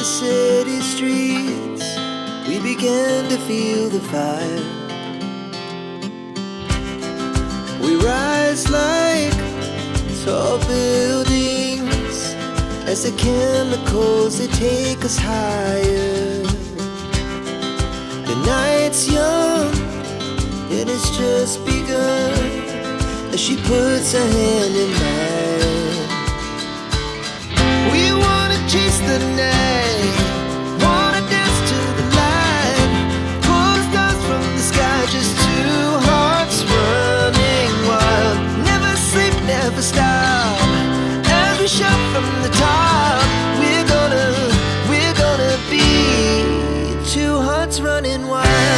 city streets, we began to feel the fire. We rise like tall buildings as the chemicals, they take us higher. The night's young, it has just begun, as she puts her hand in mine. We wanna chase the night, wanna dance to the light, pull the stars from the sky, just two hearts running wild. Never sleep, never stop, as we shout from the top. We're gonna be two hearts running wild.